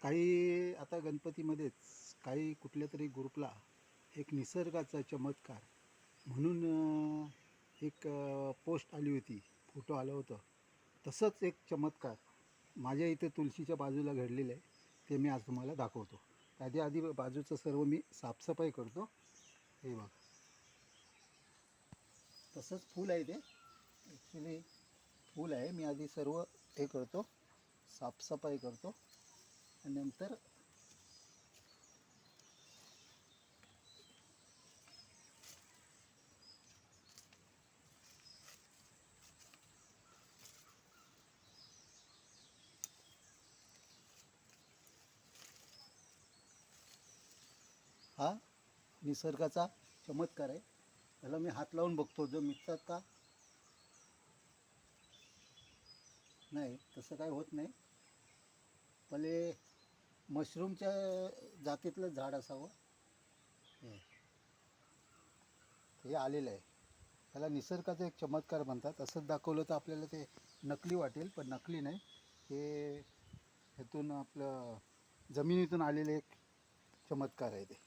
काही आता गणपतीमध्येच काही कुठल्या तरी ग्रुपला एक निसर्गाचा चमत्कार म्हणून एक पोस्ट आली होती, फोटो आलं होतं. तसंच एक चमत्कार माझ्या इथे तुळशीच्या बाजूला घडलेलं आहे, ते मी आज तुम्हाला दाखवतो. त्याच्या आधी बाजूचं सर्व मी साफसफाई करतो. हे बघ, तसंच फूल आहे ते, ॲक्च्युली फूल आहे. मी आधी सर्व हे करतो, साफसफाई करतो आणि नंतर हा निसर्गाचा चमत्कार आहे. त्याला मी हात लावून बघतो, जो मिळतात का नाही, तसं काय होत नाही. पहिले मशरूमच्या जातीतलं झाड असावं. हे आलेलं आहे. त्याला निसर्गाचा एक चमत्कार म्हणतात. असंच दाखवलं तर आपल्याला ते नकली वाटेल, पण नकली नाही. हे ह्यातून आपलं जमिनीतून आलेले एक चमत्कार आहे ते.